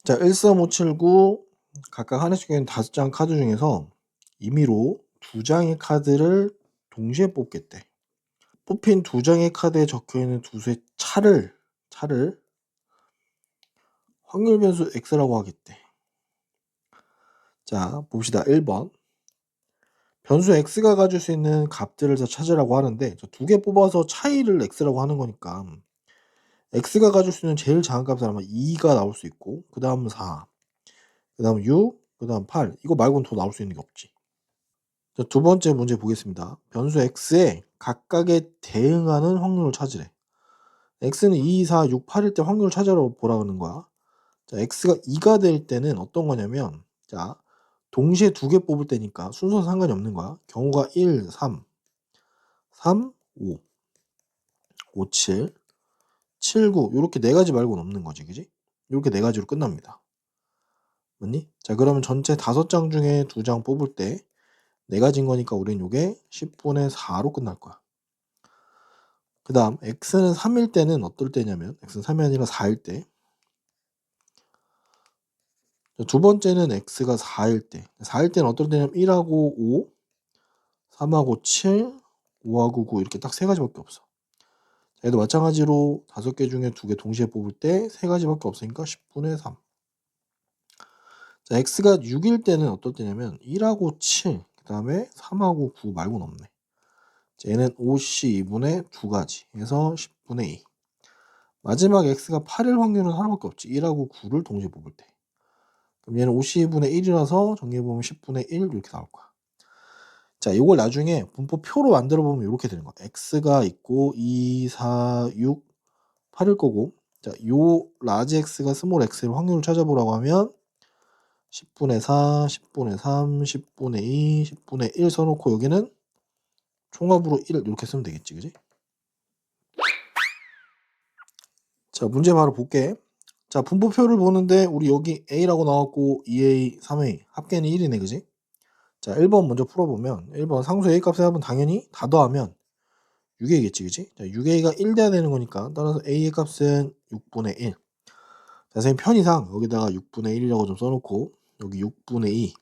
자, 13579 각각 하나씩 있는 5장 카드 중에서 임의로 2장의 카드를 동시에 뽑겠대. 뽑힌 2장의 카드에 적혀있는 두 수의 차를 확률 변수 x라고 하겠대. 자, 봅시다. 1번. 변수 x가 가질 수 있는 값들을 다 찾으라고 하는데 2개 뽑아서 차이를 x라고 하는 거니까 x가 가질 수 있는 제일 작은 값은 아마 2가 나올 수 있고, 그 다음은 4, 그 다음 6, 그 다음 8. 이거 말고는 더 나올 수 있는 게 없지. 자, 두 번째 문제 보겠습니다. 변수 x에 각각에 대응하는 확률을 찾으래. x는 2, 4, 6, 8일 때 확률을 찾아보라 그러는 거야. 자, x가 2가 될 때는 어떤 거냐면, 자, 동시에 2개 뽑을 때니까 순서는 상관이 없는 거야. 경우가 1, 3, 3, 5, 5, 7, 7, 9 이렇게 네 가지 말고는 없는 거지, 그지? 이렇게 네 가지로 끝납니다. 맞니? 자, 그러면 전체 5장 중에 2장 뽑을 때 네 가지인 거니까 우린 요게 10분의 4로 끝날 거야. 그 다음 x는 3일 때는 어떨 때냐면, x는 3이 아니라 4일 때. 두 번째는 x가 4일 때. 4일 때는 어떨 때냐면 1하고 5, 3하고 7, 5하고 9 이렇게 딱 세 가지밖에 없어. 자, 얘도 마찬가지로 5개 중에 2개 동시에 뽑을 때 세 가지밖에 없으니까 10분의 3. 자, x가 6일 때는 어떨 때냐면 1하고 7, 그 다음에 3하고 9 말고는 없네. 자, 얘는 5c 2분의 2가지 해서 10분의 2. 마지막 x가 8일 확률은 하나밖에 없지. 1하고 9를 동시에 뽑을 때. 그럼 얘는 52분의 1이라서 정리해보면 10분의 1 이렇게 나올 거야. 자, 이걸 나중에 분포표로 만들어 보면 이렇게 되는 거야. x가 있고 2, 4, 6, 8일 거고, 자, 요 라지 x가 스몰 x의 확률을 찾아보라고 하면 10분의 4, 10분의 3, 10분의 2, 10분의 1 써놓고 여기는 총합으로 1 이렇게 쓰면 되겠지, 그지? 자, 문제 바로 볼게. 자, 분포표를 보는데 우리 여기 a라고 나왔고 2a, 3a 합계는 1이네, 그지? 자, 1번 먼저 풀어보면 1번 상수 a 값의 합은 당연히 다 더하면 6a겠지, 그지? 자, 6a가 1 돼야 되는 거니까 따라서 a의 값은 6분의 1. 자, 선생님 편의상 여기다가 6분의 1이라고 좀 써놓고 여기 6분의 2,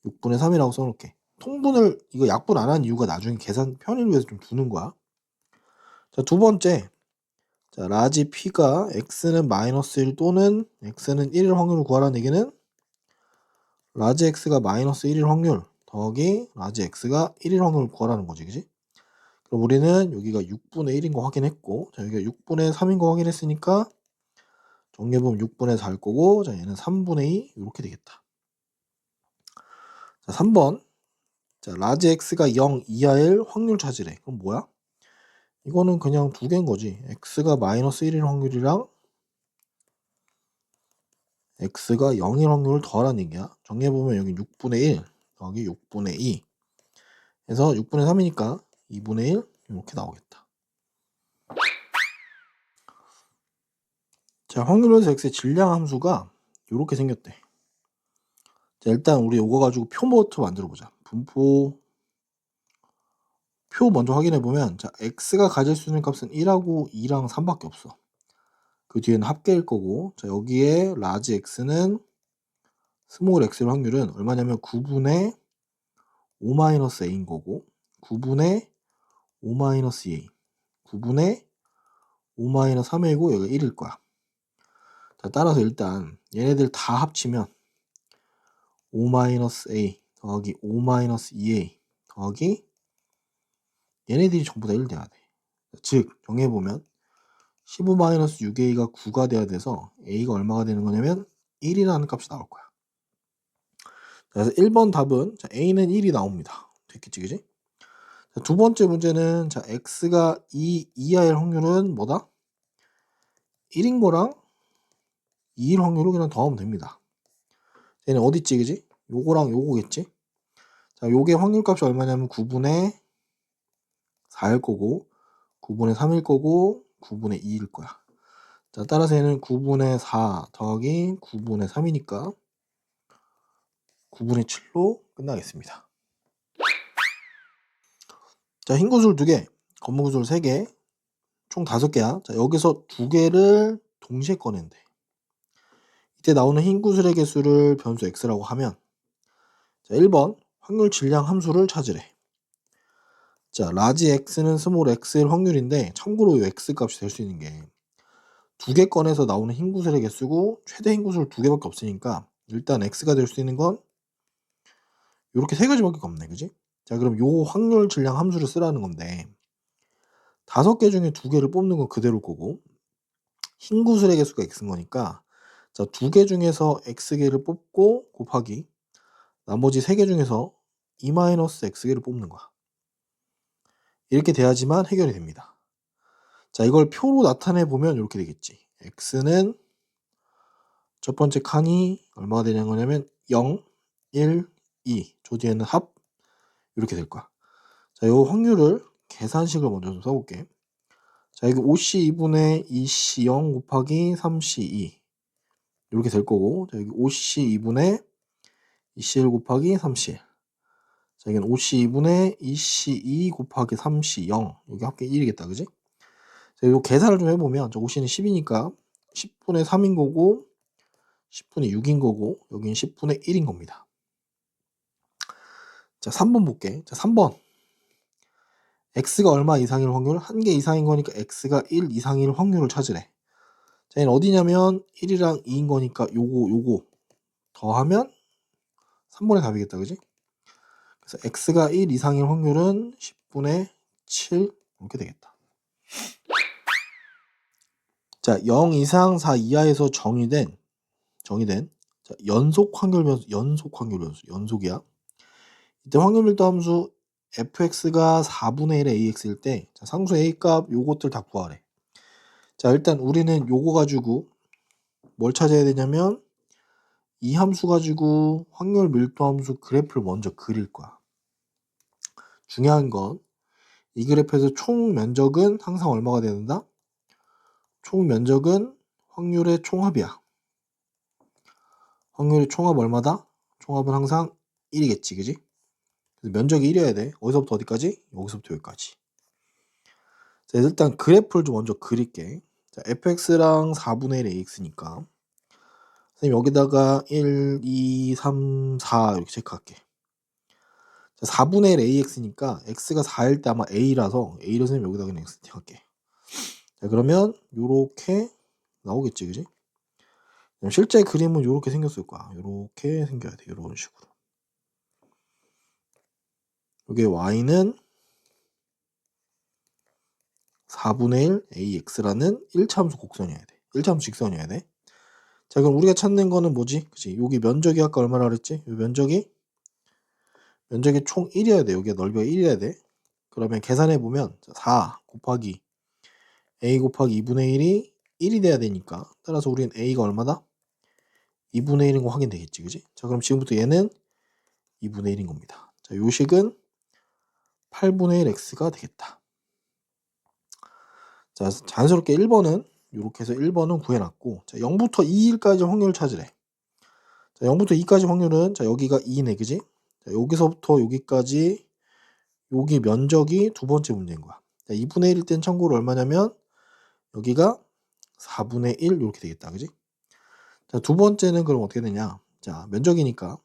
6분의 3이라고 써놓을게. 통분을 이거 약분 안 한 이유가 나중에 계산 편의를 위해서 좀 두는 거야. 자, 두 번째. 자, 라지 p가 x는 마이너스 1 또는 x는 1일 확률을 구하라는 얘기는 라지 x가 마이너스 1일 확률 더하기 라지 x가 1일 확률을 구하라는 거지, 그지? 그럼 우리는 여기가 6분의 1인 거 확인했고, 자, 여기가 6분의 3인 거 확인했으니까 정리해보면 6분의 4일 거고, 자, 얘는 3분의 2 이렇게 되겠다. 자, 3번. 자, 라지 x가 0 이하일 확률 찾으래. 그럼 뭐야? 이거는 그냥 두 개인 거지. x가 마이너스 1일 확률이랑 x가 0일 확률을 더하라는 얘기야. 정리해보면 여기 6분의 1 더하기 6분의 2 해서 6분의 3이니까 2분의 1 이렇게 나오겠다. 자, 확률에서 x의 질량 함수가 이렇게 생겼대. 자, 일단 우리 이거 가지고 표부터 만들어 보자. 분포 표 먼저 확인해 보면, 자, x가 가질 수 있는 값은 1하고 2랑 3밖에 없어. 그 뒤에는 합계일 거고, 자, 여기에 라지 x는 스몰 x의 확률은 얼마냐면 9분의 5-a인 거고, 9분의 5-2a, 9분의 5-3a이고 여기가 1일 거야. 자, 따라서 일단 얘네들 다 합치면 5-a 더하기 5-2a 더하기 얘네들이 전부 다 1 돼야 돼. 즉 정해보면 15-6a가 9가 돼야 돼서 a가 얼마가 되는 거냐면 1이라는 값이 나올 거야. 그래서 1번 답은, 자, a는 1이 나옵니다. 됐겠지, 그지? 자, 두 번째 문제는, 자, x가 2 이하일 확률은 뭐다? 1인 거랑 2일 확률을 그냥 더하면 됩니다. 얘는 어디 있지, 그지? 요거랑 요거겠지? 자, 요게 확률값이 얼마냐면 9분의 4일 거고, 9분의 3일 거고, 9분의 2일 거야. 자, 따라서 얘는 9분의 4 더하기 9분의 3이니까 9분의 7로 끝나겠습니다. 자, 흰 구슬 2개, 검은 구슬 3개, 총 5개야. 자, 여기서 2개를 동시에 꺼낸대. 이때 나오는 흰 구슬의 개수를 변수 x라고 하면, 자, 1번 확률 질량 함수를 찾으래. 자, 라지 x는 스몰 x일 확률인데, 참고로 이 x 값이 될 수 있는 게 2개 꺼내서 나오는 흰 구슬의 개수고 최대 흰 구슬 2개밖에 없으니까 일단 x가 될 수 있는 건 이렇게 3가지밖에 없네, 그지? 자, 그럼 요 확률 질량 함수를 쓰라는 건데 5개 중에 2개를 뽑는 건 그대로일 거고 흰 구슬의 개수가 x인 거니까, 자, 2개 중에서 x개를 뽑고 곱하기 나머지 3개 중에서 2-x개를 뽑는 거야. 이렇게 돼야지만 해결이 됩니다. 자, 이걸 표로 나타내 보면 이렇게 되겠지. x는 첫 번째 칸이 얼마가 되는 거냐면 0, 1, 2. 저 뒤에는 합 이렇게 될 거야. 자, 요 확률을 계산식을 먼저 좀 써볼게. 자, 여기 5c 2분의 2c 0 곱하기 3c 2 이렇게 될 거고, 자, 여기 5c 2분의 2c 1 곱하기 3c 1. 자, 여기는 5c 2분의 2c 2 곱하기 3c 0. 여기 합계 1이겠다, 그지? 자, 요 계산을 좀 해보면, 저 5c는 10이니까 10분의 3인 거고 10분의 6인 거고 여기는 10분의 1인 겁니다. 자, 3번 볼게. 자, 3번 x가 얼마 이상일 확률? 1개 이상인 거니까 x가 1 이상일 확률을 찾으래. 자, 얘는 어디냐면 1이랑 2인 거니까 요거 더하면 3번의 답이겠다, 그지? 그래서 x가 1 이상일 확률은 10분의 7 이렇게 되겠다. 자, 0 이상 4 이하에서 정의된 자, 연속 확률 변수, 연속이야. 이때 확률 밀도 함수 fx가 4분의 1의 ax일 때, 자, 상수 a 값 요것들 다 구하래. 자, 일단 우리는 요거 가지고 뭘 찾아야 되냐면 이 함수 가지고 확률 밀도 함수 그래프를 먼저 그릴 거야. 중요한 건 이 그래프에서 총 면적은 항상 얼마가 된다? 총 면적은 확률의 총합이야. 확률의 총합 얼마다? 총합은 항상 1이겠지, 그지? 그래서 면적이 1이어야 돼. 어디서부터 어디까지? 여기서부터 여기까지. 자, 일단 그래프를 좀 먼저 그릴게. 자, fx랑 4분의 1 ax니까 선생님 여기다가 1, 2, 3, 4 이렇게 체크할게. 자, 4분의 1 ax니까 x가 4일 때 아마 a라서 a를 선생님 여기다가 그냥 x 할게. 자, 그러면 요렇게 나오겠지, 그지? 실제 그림은 요렇게 생겼을 거야. 요렇게 생겨야 돼. 요런 식으로. 요게 y는 4분의 1 ax라는 1차함수 곡선이어야 돼. 1차함수 직선이어야 돼. 자, 그럼 우리가 찾는 거는 뭐지? 그치? 여기 면적이 아까 얼마나 그랬지? 요 면적이 총 1이어야 돼. 여기가 넓이가 1이어야 돼. 그러면 계산해 보면 4 곱하기 a 곱하기 2분의 1이 1이 돼야 되니까, 따라서 우리는 a가 얼마다? 2분의 1인 거 확인되겠지, 그지? 자, 그럼 지금부터 얘는 2분의 1인 겁니다. 자, 요 식은 8분의 1 x가 되겠다. 자, 자연스럽게 1번은 이렇게 해서 1번은 구해놨고, 자, 0부터 2일까지 확률을 찾으래. 자, 0부터 2까지 확률은, 자, 여기가 2네, 그지? 자, 여기서부터 여기까지 여기 면적이 두 번째 문제인 거야. 자, 2분의 1일 땐 참고로 얼마냐면 여기가 4분의 1 이렇게 되겠다, 그지? 자, 두 번째는 그럼 어떻게 되냐? 자, 면적이니까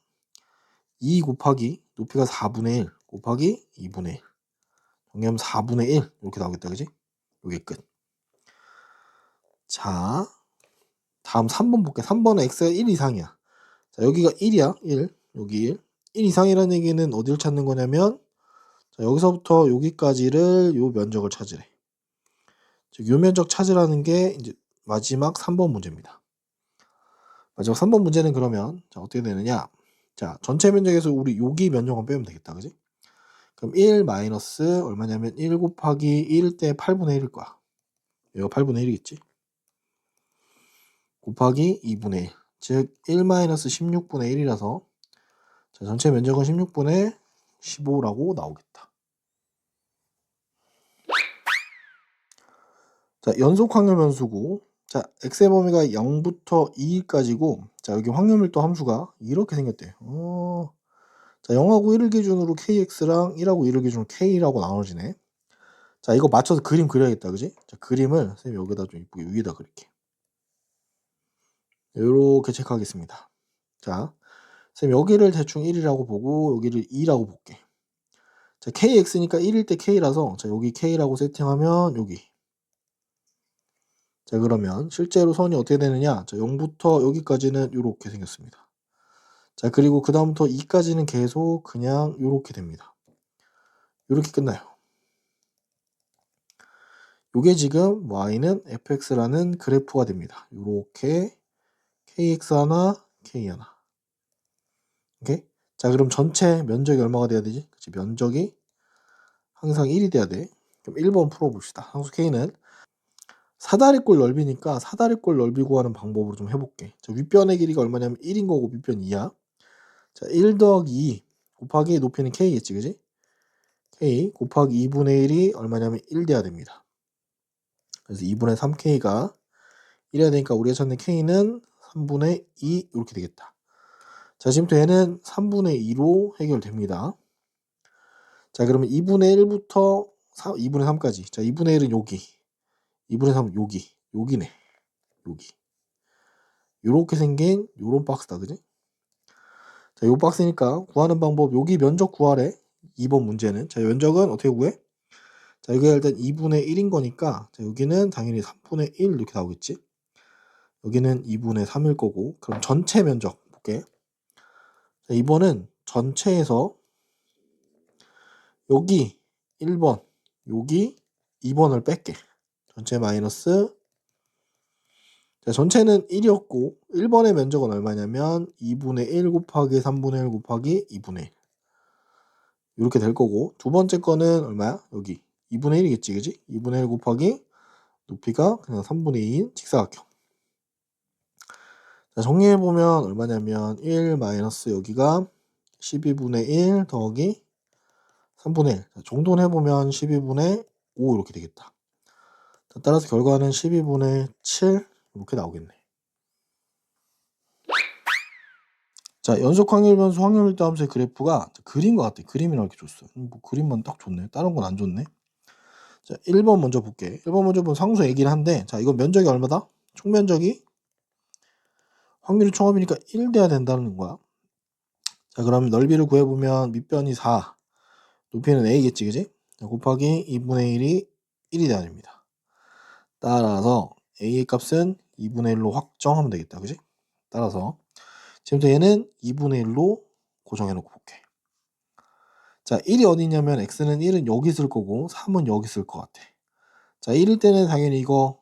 2 곱하기 높이가 4분의 1 곱하기 2분의 1 정리하면 4분의 1 이렇게 나오겠다, 그지? 요게 끝. 자, 다음 3번 볼게. 3번은 x가 1 이상이야. 자, 여기가 1이야. 1. 여기 1. 1 이상이라는 얘기는 어디를 찾는 거냐면, 자, 여기서부터 여기까지를 요 면적을 찾으래. 즉, 요 면적 찾으라는 게 이제 마지막 3번 문제입니다. 마지막 3번 문제는 그러면, 자, 어떻게 되느냐? 자, 전체 면적에서 우리 여기 면적만 빼면 되겠다, 그지? 그럼 1 마이너스 얼마냐면 1 곱하기 1 때 8분의 1일 거야. 이거 8분의 1이겠지? 곱하기 2분의 1. 즉, 1 마이너스 16분의 1이라서, 자, 전체 면적은 16분의 15라고 나오겠다. 자, 연속 확률 변수고, 자, x의 범위가 0부터 2까지고, 자, 여기 확률 밀도 함수가 이렇게 생겼대. 자, 0하고 1을 기준으로 kx랑 1하고 1을 기준으로 k라고 나눠지네. 자, 이거 맞춰서 그림 그려야겠다, 그지? 자, 그림을 선생님 여기다 좀 이쁘게 위에다 그릴게. 요렇게 체크하겠습니다. 자, 선생님 여기를 대충 1이라고 보고 여기를 2라고 볼게. 자, kx니까 1일 때 k라서 자, 여기 k라고 세팅하면 여기. 자, 그러면 실제로 선이 어떻게 되느냐? 자, 0부터 여기까지는 요렇게 생겼습니다. 자, 그리고 그 다음부터 2까지는 계속 그냥 요렇게 됩니다. 요렇게 끝나요. 요게 지금 y는 fx라는 그래프가 됩니다. 요렇게 kx 하나, k 하나. 오케이? 자, 그럼 전체 면적이 얼마가 돼야 되지? 그치, 면적이 항상 1이 돼야 돼. 그럼 1번 풀어봅시다. 함수 k는 사다리꼴 넓이니까 사다리꼴 넓이 구하는 방법으로 좀 해볼게. 자, 윗변의 길이가 얼마냐면 1인 거고 밑변 2야. 자, 1 더하기 2 곱하기 높이는 k겠지, 그지? k 곱하기 2분의 1이 얼마냐면 1 돼야 됩니다. 그래서 2분의 3k가 1해야 되니까 우리가 찾는 k는 3분의 2 이렇게 되겠다. 자, 지금부터 얘는 3분의 2로 해결됩니다. 자, 그러면 2분의 1부터 2분의 3까지. 자, 2분의 1은 여기. 2분의 3은 여기. 여기네. 여기. 요렇게 생긴 요런 박스다, 그지? 자, 요 박스니까 구하는 방법, 여기 면적 구하래. 2번 문제는. 자, 면적은 어떻게 구해? 자, 여기가 일단 2분의 1인 거니까, 자, 여기는 당연히 3분의 1 이렇게 나오겠지? 여기는 2분의 3일 거고, 그럼 전체 면적 볼게. 자, 이번은 전체에서 여기 1번, 여기 2번을 뺄게. 전체 마이너스. 자, 전체는 1이었고 1번의 면적은 얼마냐면 2분의 1 곱하기 3분의 1 곱하기 2분의 1 이렇게 될 거고, 두 번째 거는 얼마야? 여기 2분의 1이겠지, 그지? 2분의 1 곱하기 높이가 그냥 3분의 2인 직사각형. 자, 정리해보면 얼마냐면 1 마이너스 여기가 12분의 1 더하기 3분의 1. 자, 정돈해보면 12분의 5 이렇게 되겠다. 자, 따라서 결과는 12분의 7 이렇게 나오겠네. 자, 연속 확률 변수 확률일도 함수의 그래프가 그린 것 같아. 그림이랑 이렇게 줬어. 뭐 그림만 딱 좋네. 다른 건 안 좋네. 자, 1번 먼저 볼게. 1번 먼저 보면 상수 얘기를 한데, 자, 이거 면적이 얼마다? 총 면적이 확률이 총합이니까 1 돼야 된다는 거야. 자, 그럼 넓이를 구해보면 밑변이 4, 높이는 a겠지, 그지? 자, 곱하기 2분의 1이 1이 돼야 됩니다. 따라서 a의 값은 2분의 1로 확정하면 되겠다, 그지? 따라서 지금부터 얘는 2분의 1로 고정해놓고 볼게. 자, 1이 어디 있냐면 x는 1은 여기 쓸 거고 3은 여기 쓸 것 같아. 자, 1일 때는 당연히 이거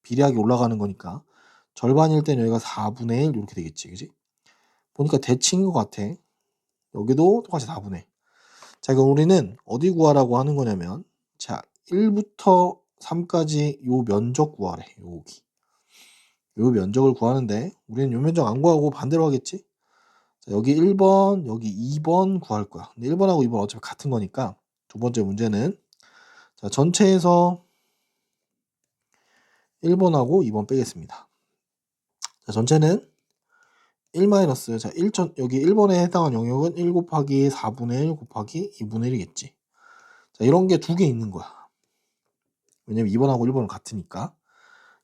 비례하게 올라가는 거니까 절반일 때는 여기가 4분의 1 이렇게 되겠지, 그지? 보니까 대칭인 것 같아. 여기도 똑같이 4분의 1. 자, 그럼 우리는 어디 구하라고 하는 거냐면, 자, 1부터 3까지 요 면적 구하래. 여기 요 면적을 구하는데 우리는 요 면적 안 구하고 반대로 하겠지? 자, 여기 1번, 여기 2번 구할 거야. 근데 1번하고 2번 어차피 같은 거니까 두 번째 문제는, 자, 전체에서 1번하고 2번 빼겠습니다. 자, 전체는 1 마이너스, 자, 1전, 여기 1번에 해당한 영역은 1 곱하기 4분의 1 곱하기 2분의 1이겠지. 자, 이런 게 두 개 있는 거야. 왜냐면 2번하고 1번은 같으니까.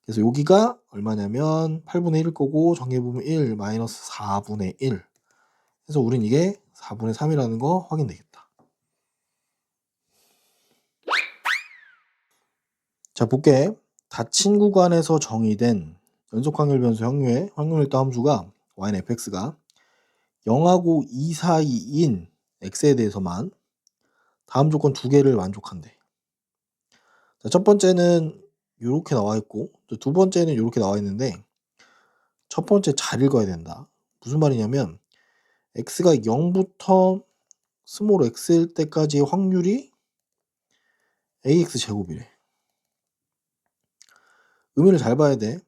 그래서 여기가 얼마냐면 8분의 1일 거고, 정해보면 1 마이너스 4분의 1. 그래서 우린 이게 4분의 3이라는 거 확인되겠다. 자, 볼게. 닫힌 구간에서 정의된 연속 확률 변수 확률의 확률일도 함수가 y는 fx가 0하고 2 사이인 x에 대해서만 다음 조건 두 개를 만족한대. 자, 첫 번째는 이렇게 나와 있고, 두 번째는 이렇게 나와 있는데, 첫 번째 잘 읽어야 된다. 무슨 말이냐면 x가 0부터 스몰 x일 때까지의 확률이 ax 제곱이래. 의미를 잘 봐야 돼.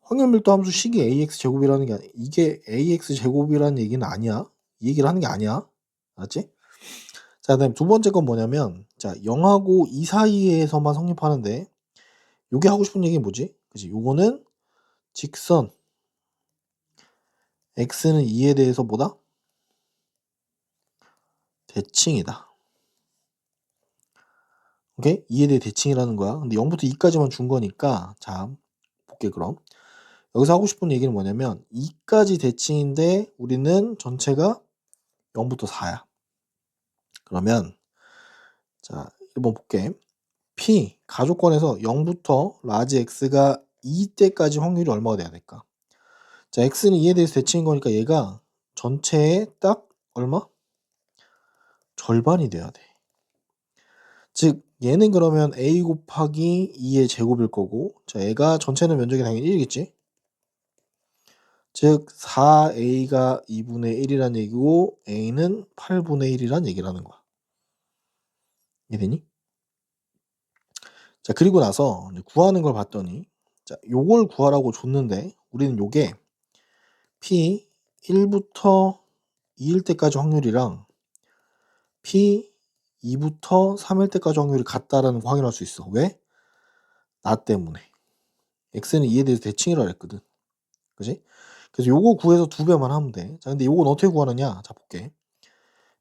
확률 밀도 함수 식이 ax 제곱이라는 게 이게 ax 제곱이라는 얘기는 아니야. 이 얘기를 하는 게 아니야. 알았지? 자, 그다음 두 번째 건 뭐냐면, 자, 0하고 2 사이에서만 성립하는데, 요게 하고 싶은 얘기는 뭐지? 그치? 요거는 직선 x는 2에 대해서 뭐다? 대칭이다. 오케이? 2에 대해 대칭이라는 거야. 근데 0부터 2까지만 준 거니까 자 볼게 그럼. 여기서 하고 싶은 얘기는 뭐냐면 2까지 대칭인데 우리는 전체가 0부터 4야. 그러면 자 1번 볼게. P 가족권에서 0부터 라지 x가 2때까지 확률이 얼마가 돼야 될까? 자 x는 2에 대해서 대칭인 거니까 얘가 전체의 딱 얼마? 절반이 돼야 돼. 즉 얘는 그러면 a 곱하기 2의 제곱일 거고 자 얘가 전체는 면적이 당연히 1이겠지. 즉 4a가 2분의 1이란 얘기고 a는 8분의 1이란 얘기라는 거야. 이해되니? 자 그리고 나서 이제 구하는 걸 봤더니 자 요걸 구하라고 줬는데 우리는 요게 p 1부터 2일 때까지 확률이랑 p 2부터 3일 때까지 확률이 같다라는 거 확인할 수 있어. 왜? 나 때문에. x는 2에 대해서 대칭이라 그랬거든. 그지? 그래서 요거 구해서 2배만 하면 돼. 자 근데 요건 어떻게 구하느냐? 자 볼게.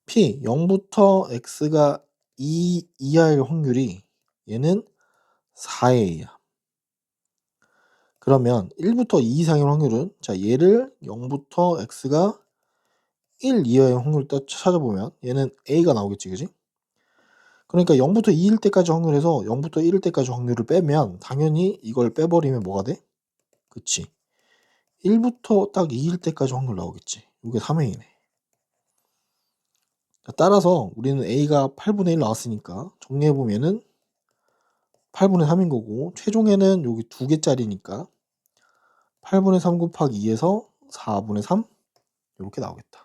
p 0부터 x가 2 이하일 확률이 얘는 4의 a야. 그러면 1부터 2 이상일 확률은 자 얘를 0부터 x가 1 이하의 확률 찾아보면 얘는 a가 나오겠지, 그지? 그러니까 0부터 2일 때까지 확률에서 0부터 1일 때까지 확률을 빼면 당연히 이걸 빼버리면 뭐가 돼? 그치. 1부터 딱 2일 때까지 확률 나오겠지. 이게 3A네. 따라서 우리는 A가 8분의 1 나왔으니까 정리해보면은 8분의 3인 거고 최종에는 여기 2개짜리니까 8분의 3 곱하기 2에서 4분의 3 이렇게 나오겠다.